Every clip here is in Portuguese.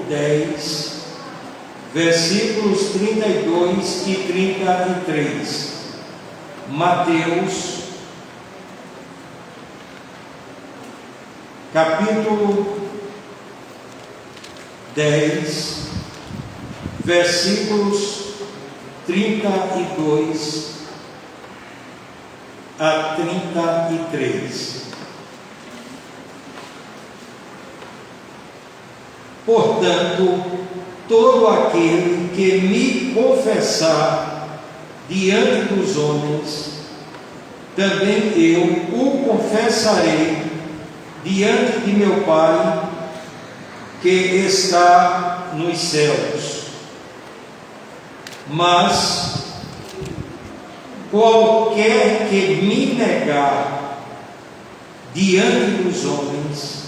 10, versículos 32 e 33. Mateus, capítulo 10, versículos 32 a 33. Portanto, todo aquele que me confessar diante dos homens, também eu o confessarei diante de meu Pai que está nos céus. Mas qualquer que me negar diante dos homens,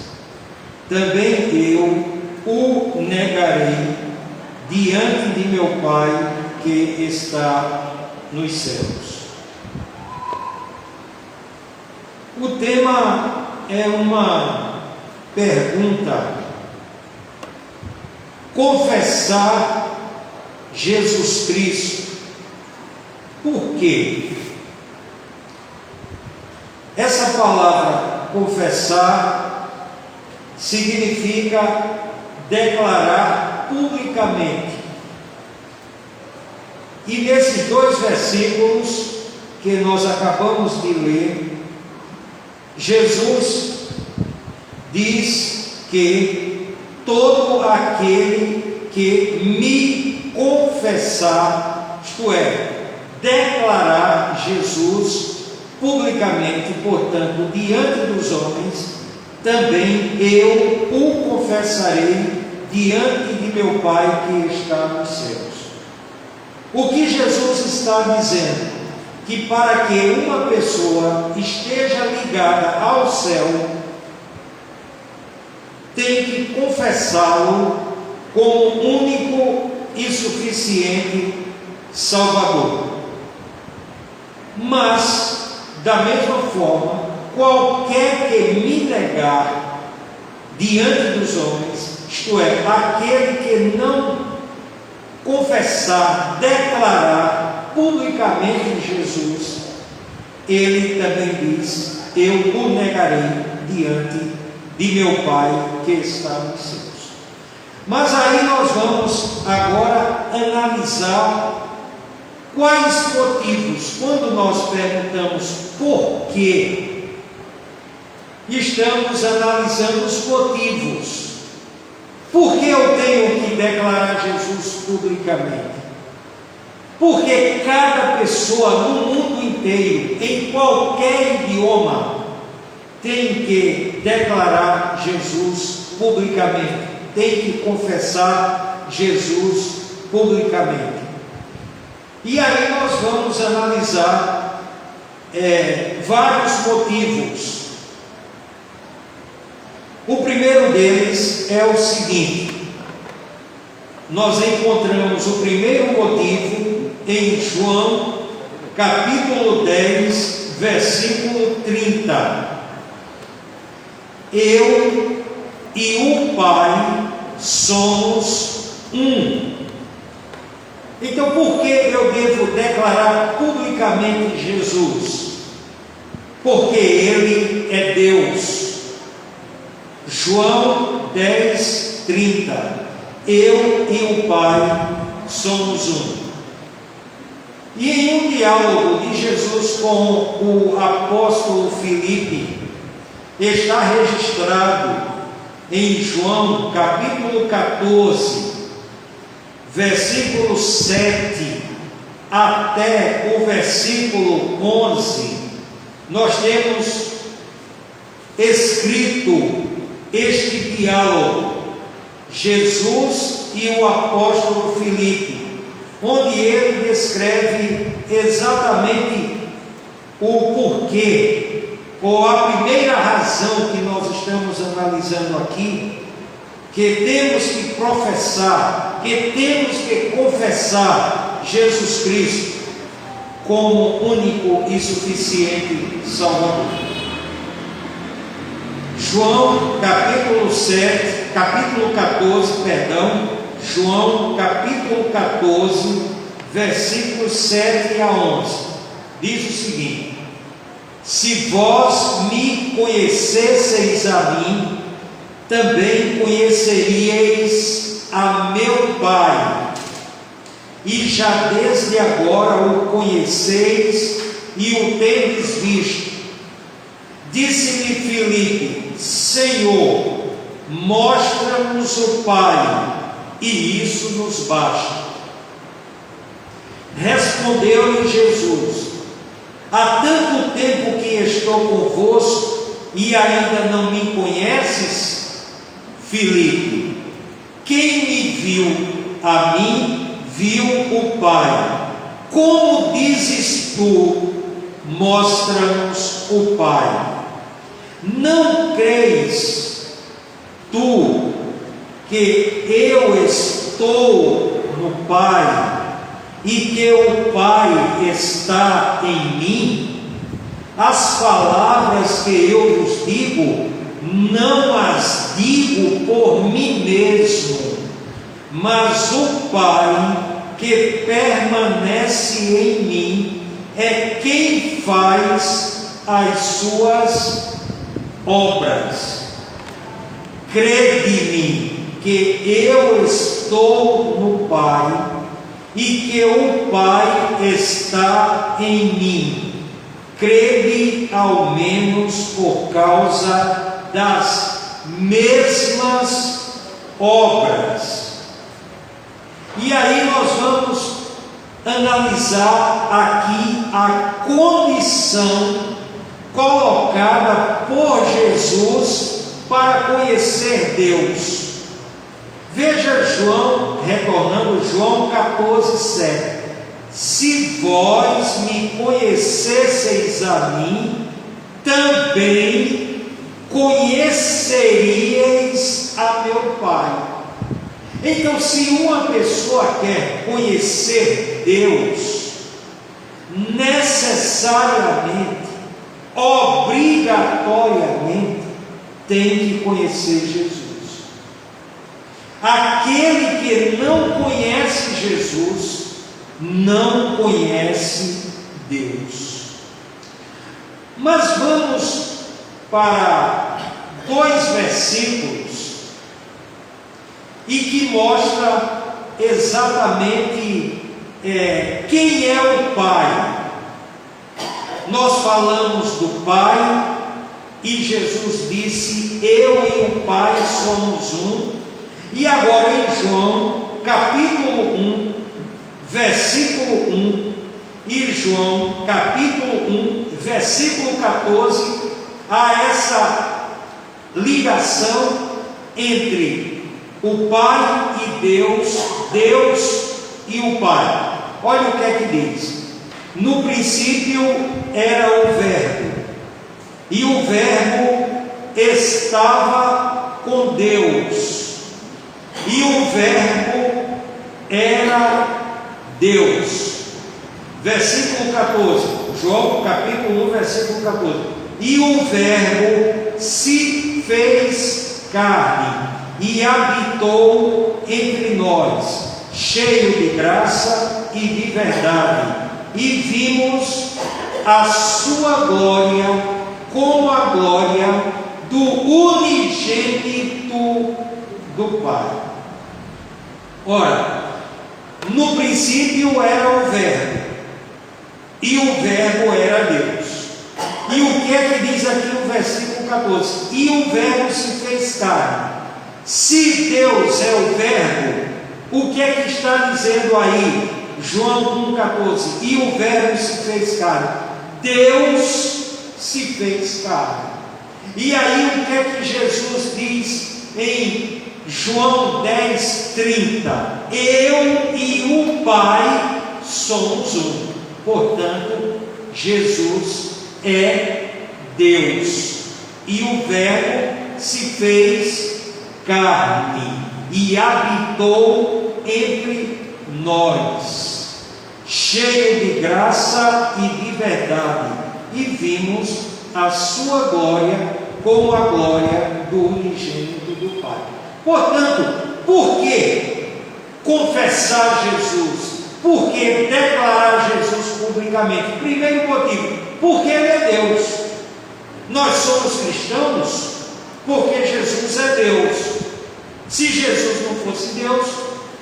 também eu o negarei diante de meu Pai que está nos céus. O tema é uma pergunta: confessar Jesus Cristo. Por quê? Essa palavra confessar significa declarar publicamente. E nesses dois versículos que nós acabamos de ler, Jesus diz que todo aquele que me confessar, isto é, declarar Jesus publicamente, portanto, diante dos homens, também eu o confessarei diante de meu Pai que está nos céus. O que Jesus está dizendo? Que para que uma pessoa esteja ligada ao céu, tem que confessá-lo como único e suficiente Salvador. Mas, da mesma forma, qualquer que me negar diante dos homens, isto é, aquele que não confessar, declarar publicamente Jesus, ele também diz: eu o negarei diante de meu Pai que está nos céus. Mas aí nós vamos agora analisar quais motivos, quando nós perguntamos por quê, estamos analisando os motivos. Por que eu tenho que declarar Jesus publicamente? Porque cada pessoa no mundo inteiro, em qualquer idioma, tem que declarar Jesus publicamente, tem que confessar Jesus publicamente. E aí nós vamos analisar vários motivos. O primeiro deles é o seguinte: nós encontramos o primeiro motivo em João, capítulo 10, versículo 30. Eu e o Pai somos um. Então, por que eu devo declarar publicamente Jesus? Porque Ele é Deus. João 10, 30. Eu e o Pai somos um. E em um diálogo de Jesus com o apóstolo Filipe, está registrado em João capítulo 14, versículo 7 até o versículo 11, nós temos escrito este diálogo, Jesus e o apóstolo Filipe, onde ele descreve exatamente o porquê, ou a primeira razão que nós estamos analisando aqui, que temos que professar, que temos que confessar Jesus Cristo como único e suficiente Salvador. João capítulo 14, João capítulo 14, versículos 7 a 11. Diz o seguinte: se vós me conhecesseis a mim, também conheceríeis a meu Pai, e já desde agora o conheceis e o tendes visto. Disse-lhe Filipe: Senhor, mostra-nos o Pai, e isso nos basta. Respondeu-lhe Jesus: há tanto tempo que estou convosco e ainda não me conheces, Filipe? Quem me viu a mim, viu o Pai. Como dizes tu, mostra-nos o Pai? Não creis tu que eu estou no Pai e que o Pai está em mim? As palavras que eu vos digo, não as digo por mim mesmo, mas o Pai que permanece em mim é quem faz as suas obras. Crede-me que eu estou no Pai e que o Pai está em mim. Crede ao menos por causa das mesmas obras. E aí nós vamos analisar aqui a condição colocada por Jesus para conhecer Deus. Veja João, retornando João 14, 7. Se vós me conhecesseis a mim, também conheceríeis a meu Pai. Então, se uma pessoa quer conhecer Deus, necessariamente, obrigatoriamente, tem que conhecer Jesus. Aquele que não conhece Jesus, não conhece Deus. Mas vamos para 2 versículos e que mostra exatamente quem é o Pai. Nós falamos do Pai e Jesus disse: eu e o Pai somos um. E agora em João capítulo 1, versículo 1, e João capítulo 1, versículo 14, há essa ligação entre o Pai e Deus, Deus e o Pai. Olha o que é que diz: no princípio era o Verbo, e o Verbo estava com Deus, e o Verbo era Deus. Versículo 14, João capítulo 1, versículo 14. E o Verbo se fez carne e habitou entre nós, cheio de graça e de verdade, e vimos a sua glória como a glória do unigênito do Pai. Ora, no princípio era o Verbo, e o Verbo era Deus. E o que é que diz aqui no versículo 14? E o Verbo se fez carne. Se Deus é o Verbo, o que é que está dizendo aí? João 1,14. E o Verbo se fez carne. Deus se fez carne. E aí o que é que Jesus diz em João 10,30? Eu e o Pai somos um. Portanto, Jesus é Deus. E o Verbo se fez carne e habitou entre nós, cheio de graça e de verdade, e vimos a sua glória como a glória do unigênito do Pai. Portanto, por que confessar Jesus? Por que declarar Jesus publicamente? Primeiro motivo, porque Ele é Deus. Nós somos cristãos porque Jesus é Deus. Se Jesus não fosse Deus,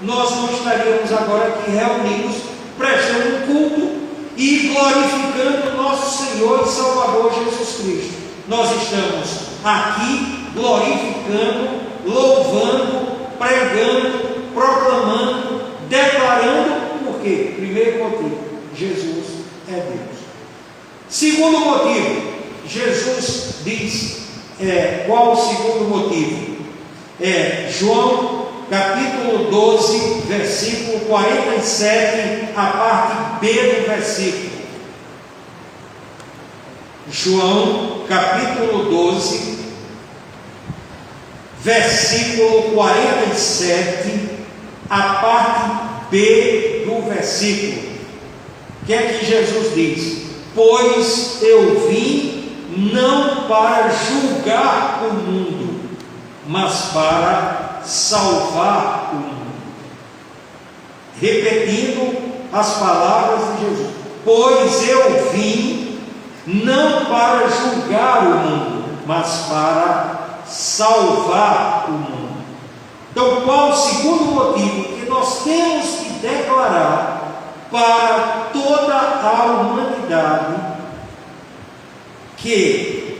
nós não estaríamos agora aqui reunidos, prestando um culto e glorificando nosso Senhor e Salvador Jesus Cristo. Nós estamos aqui glorificando, louvando, pregando, proclamando, declarando. Por quê? Primeiro motivo, Jesus é Deus. Segundo motivo, Jesus diz, qual o segundo motivo? João capítulo 12, versículo 47, a parte B do versículo. João capítulo 12, versículo 47, a parte B do versículo. O que é que Jesus diz? Pois eu vim não para julgar o mundo, mas para salvar o mundo. Repetindo as palavras de Jesus: pois eu vim não para julgar o mundo, mas para salvar o mundo. Então, qual o segundo motivo que nós temos que declarar para toda a humanidade? Que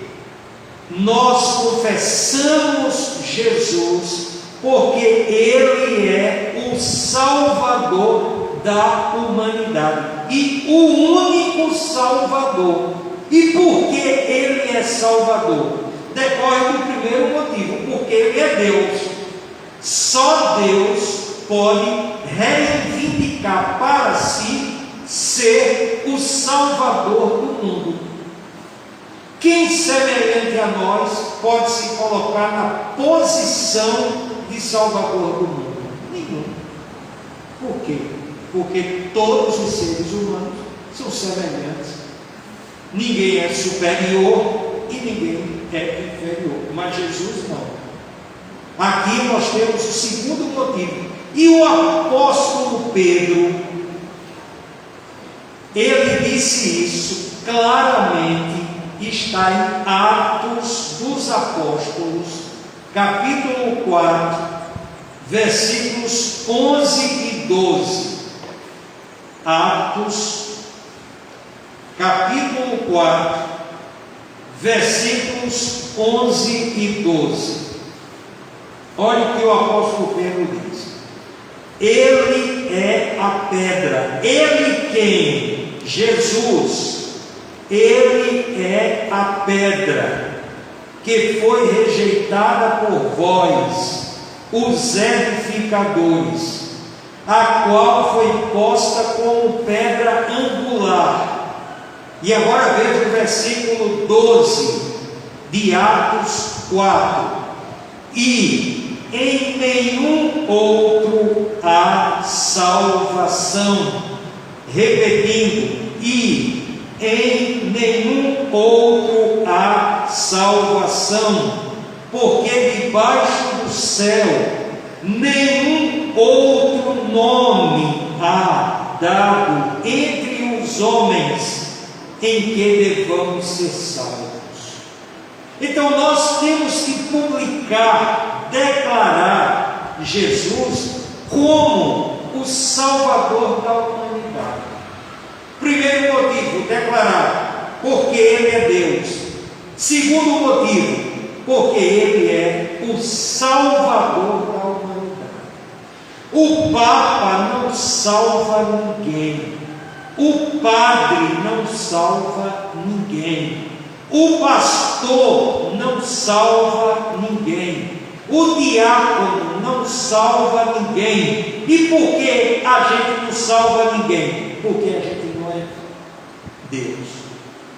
nós confessamos Jesus porque Ele é o Salvador da humanidade e o único Salvador. E por que Ele é Salvador? Decorre do primeiro motivo, porque Ele é Deus. Só Deus pode reivindicar para si ser o Salvador do mundo. Quem semelhante a nós pode se colocar na posição de Salvador do mundo? Nenhum. Por quê? Porque todos os seres humanos são semelhantes. Ninguém é superior e ninguém é inferior. Mas Jesus não. Aqui nós temos o segundo motivo. E o apóstolo Pedro, ele disse isso claramente. Está em Atos dos Apóstolos, capítulo 4, versículos 11 e 12. Atos, capítulo 4, versículos 11 e 12. Olha o que o apóstolo Pedro diz: Ele é a pedra. Ele quem? Jesus. Ele é a pedra que foi rejeitada por vós, os edificadores, a qual foi posta como pedra angular. E agora veja o versículo 12 de Atos 4. E em nenhum outro há salvação. Repetindo, e em nenhum outro há salvação, porque debaixo do céu nenhum outro nome há dado entre os homens em que devamos ser salvos. Então nós temos que publicar, declarar Jesus como o Salvador da humanidade. Primeiro motivo, declarar, porque Ele é Deus. Segundo motivo, porque Ele é o Salvador da humanidade. O Papa não salva ninguém. O padre não salva ninguém. O pastor não salva ninguém. O diácono não salva ninguém. E por que a gente não salva ninguém? Porque a gente não é Deus,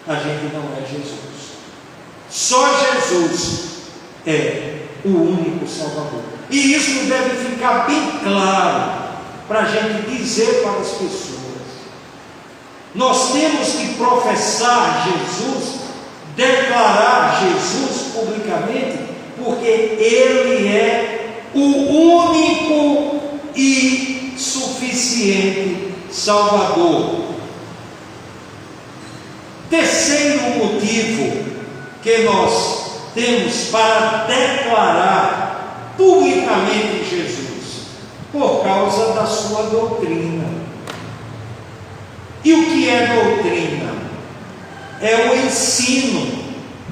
a gente não é Jesus. Só Jesus é o único Salvador. E isso deve ficar bem claro para a gente dizer para as pessoas. Nós temos que professar Jesus, declarar Jesus publicamente, porque Ele é o único e suficiente Salvador. Terceiro motivo que nós temos para declarar publicamente Jesus, por causa da sua doutrina. E o que é doutrina? É o ensino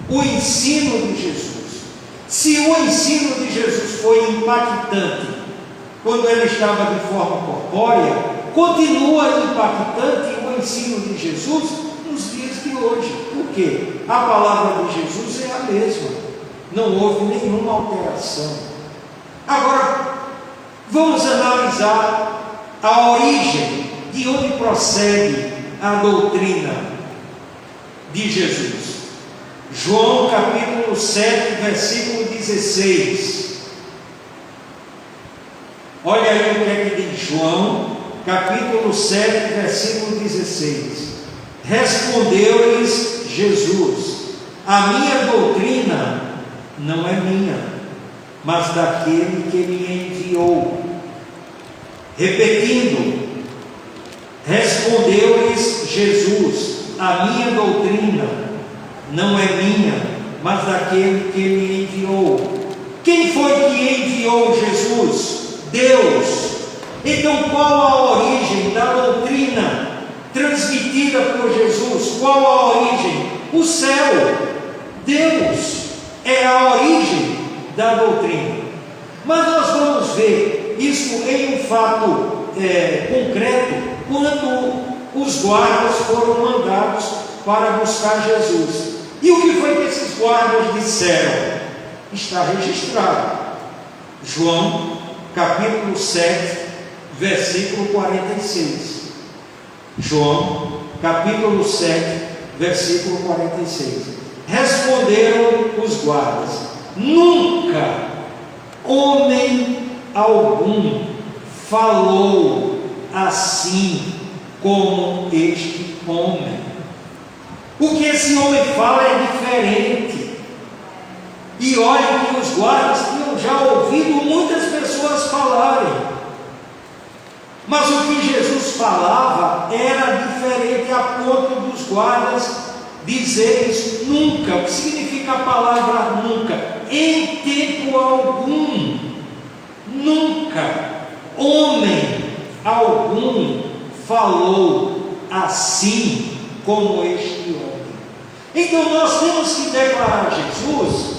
de Jesus. Se o ensino de Jesus foi impactante quando ele estava de forma corpórea, continua impactante o ensino de Jesus nos dias de hoje. Por quê? A palavra de Jesus é a mesma, não houve nenhuma alteração. Agora, vamos analisar a origem, de onde procede a doutrina de Jesus. João capítulo 7, versículo 16. Olha aí o que é que diz João, capítulo 7, versículo 16. Respondeu-lhes Jesus: a minha doutrina não é minha, mas daquele que me enviou. Repetindo, respondeu-lhes Jesus: a minha doutrina não é minha, mas daquele que me enviou. Quem foi que enviou Jesus? Deus. Então, qual a origem da doutrina transmitida por Jesus? Qual a origem? O céu. Deus é a origem da doutrina. Mas nós vamos ver isso em um fato concreto, quando os guardas foram mandados para buscar Jesus. E o que foi que esses guardas disseram? Está registrado. João, capítulo 7, versículo 46. João, capítulo 7, versículo 46. Responderam os guardas: nunca homem algum falou assim como este homem. O que esse homem fala é diferente. E olha que os guardas tinham já ouvido muitas pessoas falarem. Mas o que Jesus falava era diferente, a ponto dos guardas dizerem isso. Nunca. O que significa a palavra nunca? Em tempo algum. Nunca homem algum falou assim como este homem. Então nós temos que declarar Jesus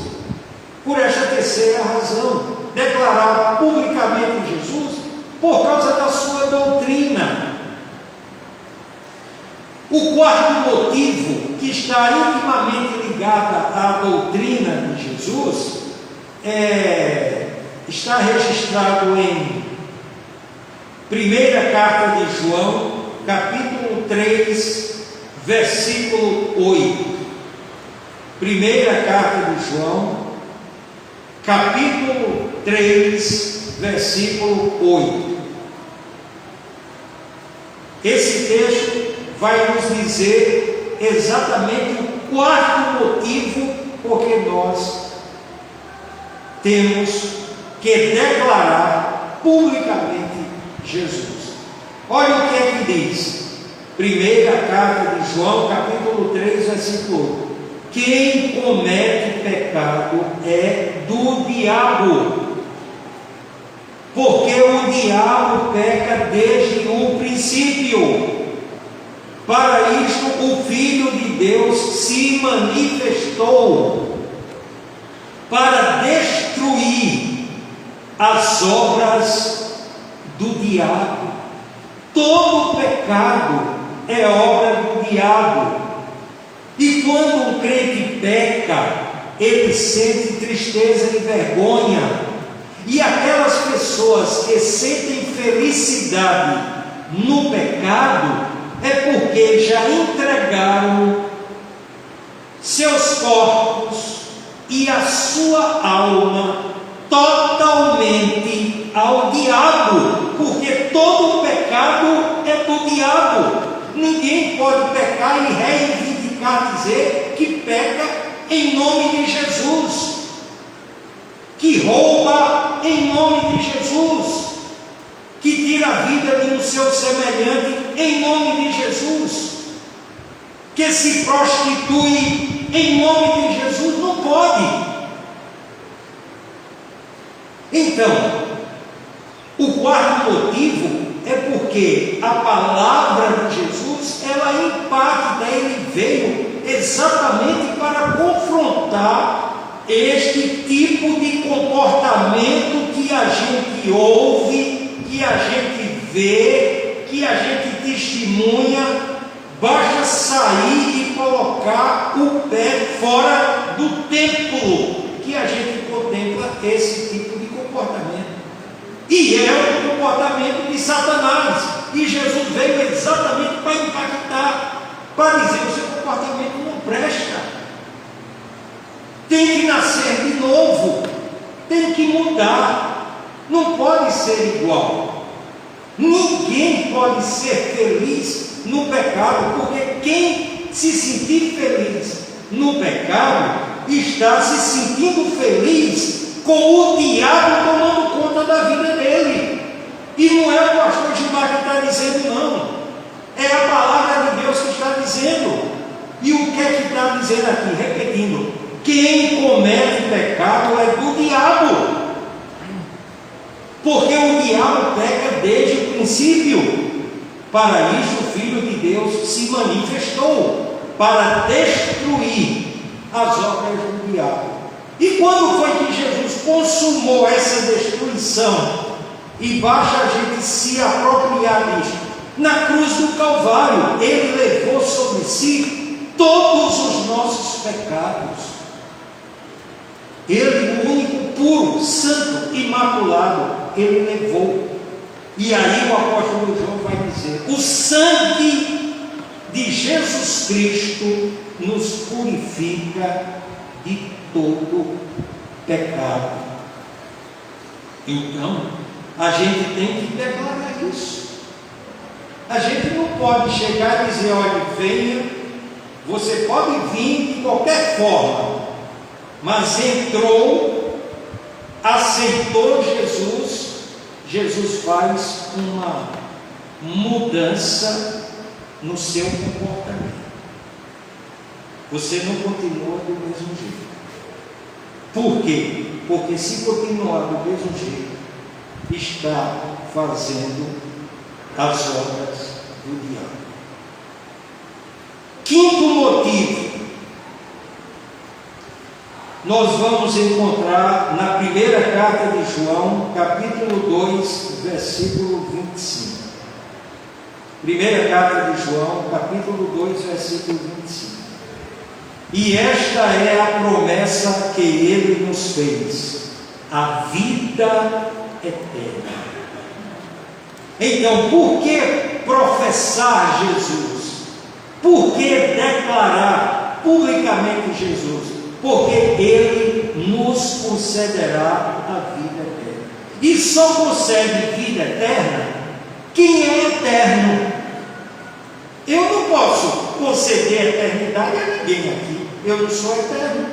por esta terceira razão. Declarar publicamente Jesus por causa da sua doutrina. O quarto motivo, que está intimamente ligado à doutrina de Jesus, está registrado em primeira carta de João, capítulo 3, versículo 8. Primeira carta de João, capítulo 3, versículo 8. Esse texto vai nos dizer exatamente o quarto motivo por que nós temos que declarar publicamente Jesus. Olha o que é que diz. Primeira carta de João, capítulo 3, versículo 8. Quem comete pecado é do diabo, porque o diabo peca desde o princípio. Para isto o Filho de Deus se manifestou, para destruir as obras do diabo. Todo pecado é obra do diabo. E quando um crente peca, ele sente tristeza e vergonha. E aquelas pessoas que sentem felicidade no pecado, é porque já entregaram seus corpos e a sua alma totalmente ao diabo, porque todo pecado é do diabo. Ninguém pode pecar e reivindicar, dizer que peca em nome de Jesus, que rouba em nome de Jesus, que tira a vida de um seu semelhante em nome de Jesus, que se prostitui em nome de Jesus, não pode. Então, o quarto motivo é porque a palavra de Jesus, ela impacta, ele veio exatamente para confrontar este tipo de comportamento que a gente ouve, que a gente vê, que a gente testemunha. Basta sair e colocar o pé fora do templo, que a gente contempla esse tipo de comportamento. E é o comportamento de Satanás. E Jesus veio exatamente para impactar, para dizer: o seu comportamento não presta. Tem que nascer de novo, tem que mudar, não pode ser igual. Ninguém pode ser feliz no pecado, porque quem se sentir feliz no pecado está se sentindo feliz com o diabo tomando conta da vida dele. E não é o pastor Gilmar que está dizendo, não, é a palavra de Deus que está dizendo. E o que é que está dizendo aqui? Repetindo: quem comete pecado é do diabo, porque o diabo peca desde o princípio. Para isso o Filho de Deus se manifestou, para destruir as obras do diabo. E quando foi que Jesus consumou essa destruição? E basta a gente se apropriar disso. Na cruz do Calvário, ele levou sobre si todos os nossos pecados. Ele, o único puro, santo, imaculado, ele levou. E aí o apóstolo João vai dizer: o sangue de Jesus Cristo nos purifica de todo pecado. Então, a gente tem que declarar isso. A gente não pode chegar e dizer: olha, venha, você pode vir de qualquer forma, mas entrou, aceitou Jesus. Jesus faz uma mudança no seu comportamento. Você não continua do mesmo jeito. Por quê? Porque se continuar do mesmo jeito, está fazendo as obras do diabo. Quinto motivo, nós vamos encontrar na primeira carta de João, capítulo 2, versículo 25. Primeira carta de João, capítulo 2, versículo 25. E esta é a promessa que ele nos fez: a vida eterna. Então, por que professar Jesus? Por que declarar publicamente Jesus? Porque ele nos concederá a vida eterna. E só concede vida eterna quem é eterno. Eu não posso conceder eternidade a ninguém aqui. Eu não sou eterno.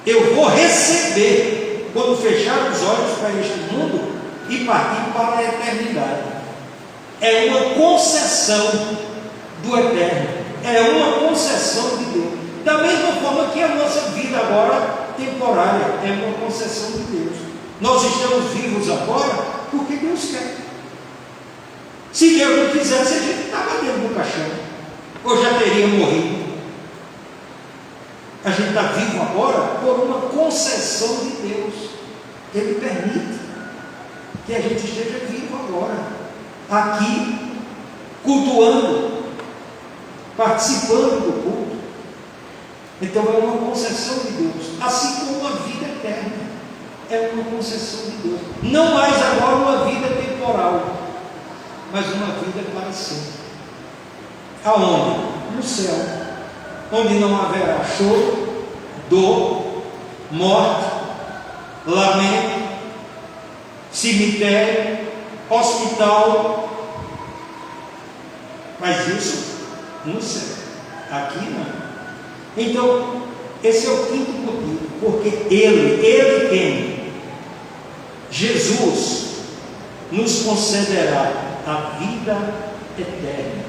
Eu vou receber quando fechar os olhos para este mundo e partir para a eternidade. É uma concessão do eterno. É uma concessão de Deus. Da mesma forma que a nossa vida agora temporária é uma concessão de Deus. Nós estamos vivos agora porque Deus quer. Se Deus não quisesse, a gente estava dentro do caixão, ou já teria morrido. A gente está vivo agora por uma concessão de Deus. Ele permite que a gente esteja vivo agora, aqui, cultuando, participando do culto. Então é uma concessão de Deus, assim como a vida eterna é uma concessão de Deus. Não mais agora uma vida temporal, mas uma vida para sempre. Aonde? No céu, onde não haverá choro, dor, morte, lamento, cemitério, hospital. Mas isso no céu, aqui não. Então, esse é o quinto motivo, porque ele quem? Jesus, nos concederá a vida eterna.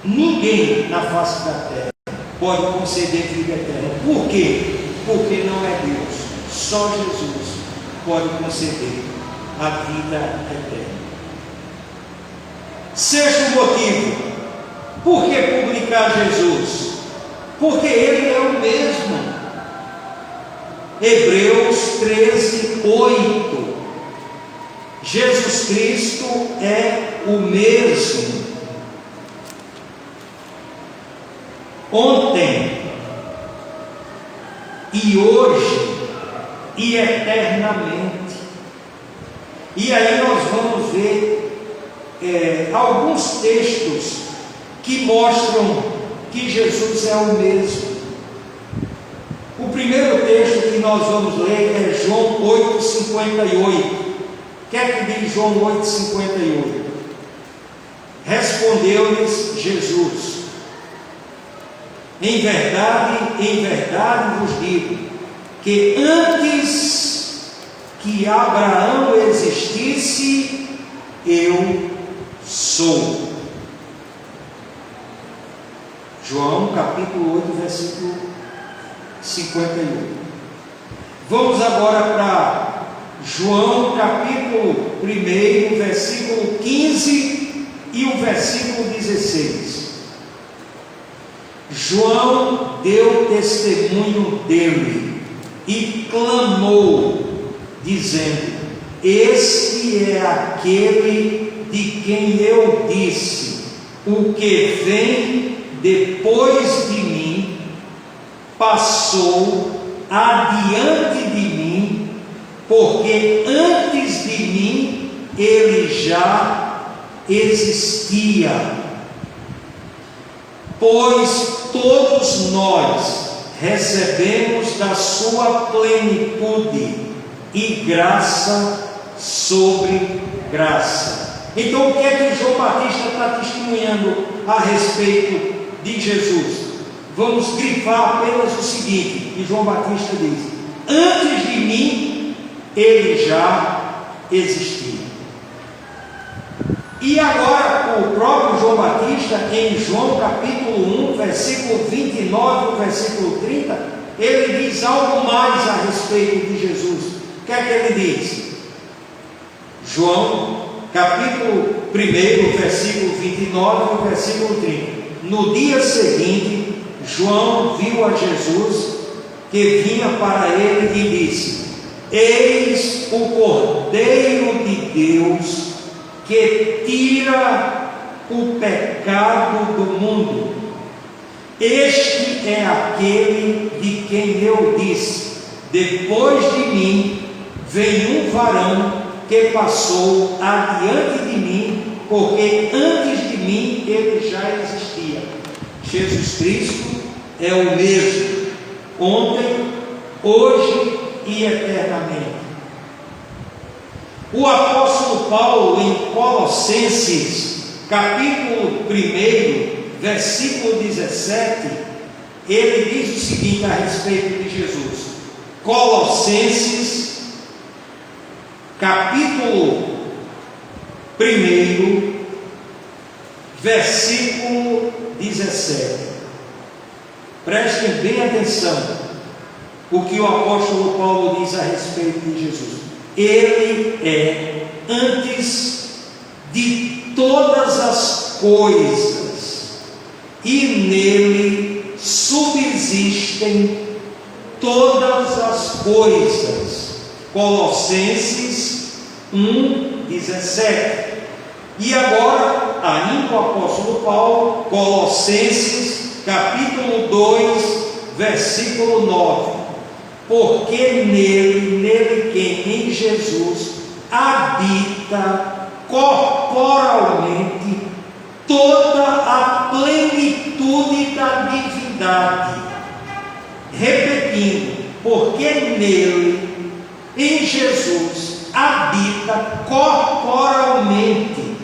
Ninguém na face da terra pode conceder vida eterna. Por quê? Porque não é Deus. Só Jesus pode conceder a vida eterna. Sexto motivo: por que publicar Jesus? Porque Ele é o mesmo. Hebreus 13, 8. Jesus Cristo é o mesmo. Ontem e hoje e eternamente. E aí nós vamos ver alguns textos que mostram que Jesus é o mesmo. O primeiro texto que nós vamos ler é João 8,58. O que é que diz João 8,58? Respondeu-lhes Jesus: em verdade vos digo, que antes que Abraão existisse, eu sou. João capítulo 8, versículo 58. Vamos agora para João capítulo 1, versículo 15 e o versículo 16. João deu testemunho dele e clamou, dizendo: este é aquele de quem eu disse, o que vem depois de mim passou adiante de mim, porque antes de mim ele já existia. Pois todos nós recebemos da sua plenitude e graça sobre graça. Então, o que é que João Batista está testemunhando a respeito de Jesus? Vamos grifar apenas o seguinte, que João Batista diz: antes de mim ele já existia. E agora o próprio João Batista, em João capítulo 1, versículo 29, versículo 30, ele diz algo mais a respeito de Jesus. O que é que ele diz? João capítulo 1, versículo 29 e versículo 30. No dia seguinte, João viu a Jesus que vinha para ele e disse: eis o Cordeiro de Deus que tira o pecado do mundo. Este é aquele de quem eu disse: depois de mim vem um varão que passou adiante de mim, porque antes de mim ele já existia. Jesus Cristo é o mesmo, ontem, hoje e eternamente. O apóstolo Paulo, em Colossenses, capítulo 1, versículo 17, ele diz o seguinte a respeito de Jesus. Colossenses, capítulo 1, versículo 17. Prestem bem atenção o que o apóstolo Paulo diz a respeito de Jesus. Ele é antes de todas as coisas, e nele subsistem todas as coisas. Colossenses 1:17. E agora, ainda o apóstolo Paulo, Colossenses capítulo 2, versículo 9. Porque nele quem em Jesus habita corporalmente toda a plenitude da divindade. Repetindo, porque nele, em Jesus, habita corporalmente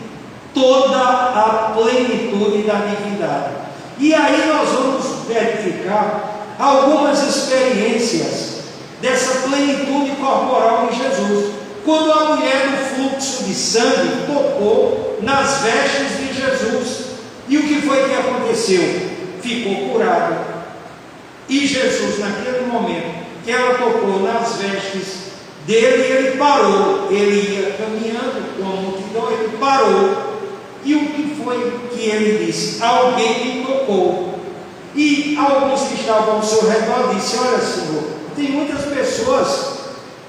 toda a plenitude da divindade. E aí nós vamos verificar algumas experiências dessa plenitude corporal em Jesus. Quando a mulher do fluxo de sangue tocou nas vestes de Jesus. E o que foi que aconteceu? Ficou curado. E Jesus, naquele momento que ela tocou nas vestes dele, ele parou. Ele ia caminhando com a multidão, ele parou. E o que foi que ele disse? Alguém me tocou. E alguns que estavam ao seu redor disseram: olha, Senhor, tem muitas pessoas,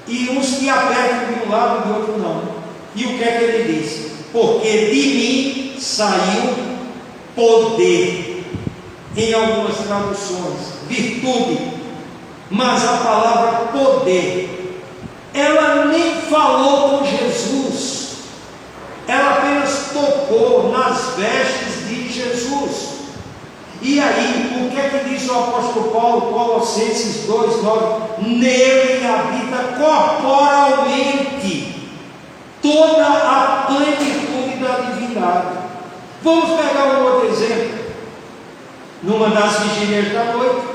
e uns que apertam de um lado e do outro não. E o que é que ele disse? Porque de mim saiu poder. Em algumas traduções, virtude. Mas a palavra poder, ela nem falou com Jesus, ela apenas tocou nas vestes de Jesus. E aí, o que é que diz o apóstolo Paulo, Colossenses 2:9? Nele habita corporalmente toda a plenitude da divindade. Vamos pegar um outro exemplo. Numa das vigílias da noite,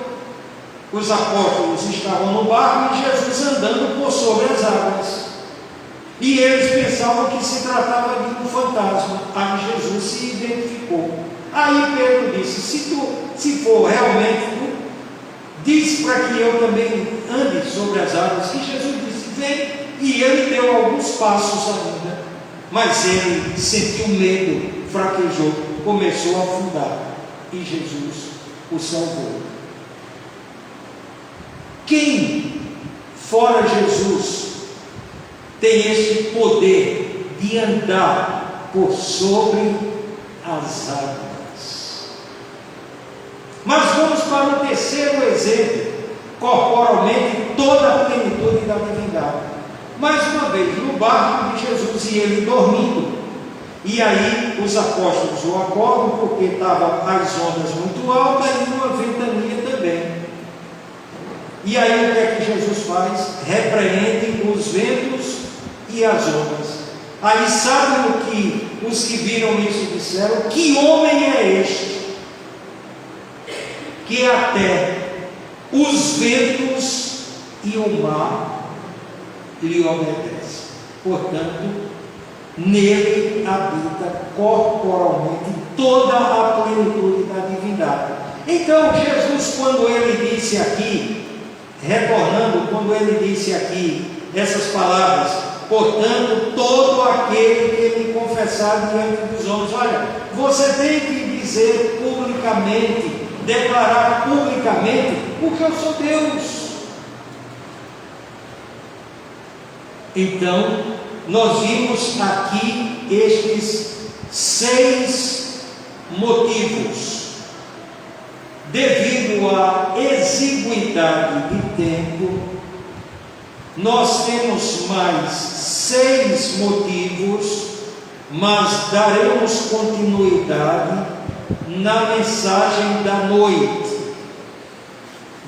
os apóstolos estavam no barco e Jesus andando por sobre as águas. E eles pensavam que se tratava de um fantasma. Aí Jesus se identificou. Aí Pedro disse: se for realmente tu, diz para que eu também ande sobre as águas. E Jesus disse: vem. E ele deu alguns passos ainda, mas ele sentiu medo, fraquejou, começou a afundar. E Jesus o salvou. Quem, fora Jesus, tem esse poder de andar por sobre as águas? Mas vamos para o terceiro exemplo. Corporalmente, toda a plenitude da divindade. Mais uma vez, no barco de Jesus e ele dormindo. E aí os apóstolos o acordam porque estavam as ondas muito altas e uma ventania também. E aí o que é que Jesus faz? Repreende os ventos e as ondas. Aí sabem o que os que viram isso disseram? Que homem é este que até os ventos e o mar lhe obedecem? Portanto, nele habita corporalmente toda a plenitude da divindade. Então Jesus, quando ele disse aqui, retornando, quando ele disse aqui essas palavras: portanto, todo aquele que me confessar diante dos homens, olha, você tem que dizer publicamente, declarar publicamente, porque eu sou Deus. Então, nós vimos aqui estes 6 motivos. Devido à exiguidade de tempo, nós temos mais 6 motivos, mas daremos continuidade na mensagem da noite.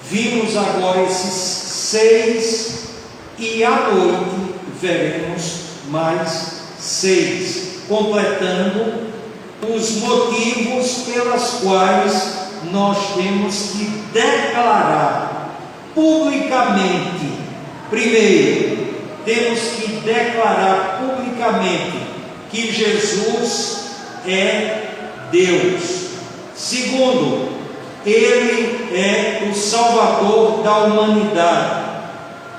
Vimos agora esses 6 e à noite veremos mais 6, completando os motivos pelas quais nós temos que declarar publicamente. Primeiro, temos que declarar publicamente que Jesus é Deus. Segundo, Ele é o Salvador da humanidade.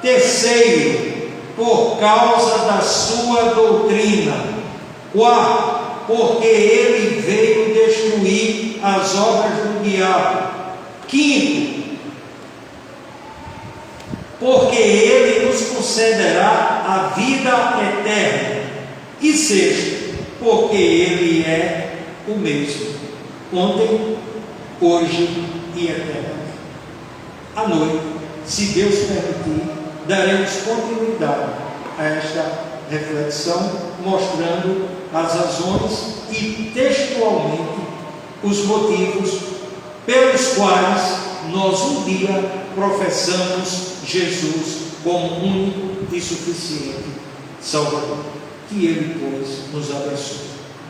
Terceiro, por causa da sua doutrina. Quarto, porque ele veio destruir as obras do diabo. Quinto, porque ele nos concederá a vida eterna. E sexto, porque ele é o mesmo, ontem, hoje e eternamente. À noite, se Deus permitir, daremos continuidade a esta reflexão, mostrando as razões e textualmente os motivos pelos quais nós um dia professamos Jesus como único e suficiente Salvador. Que Ele, pois, nos abençoe.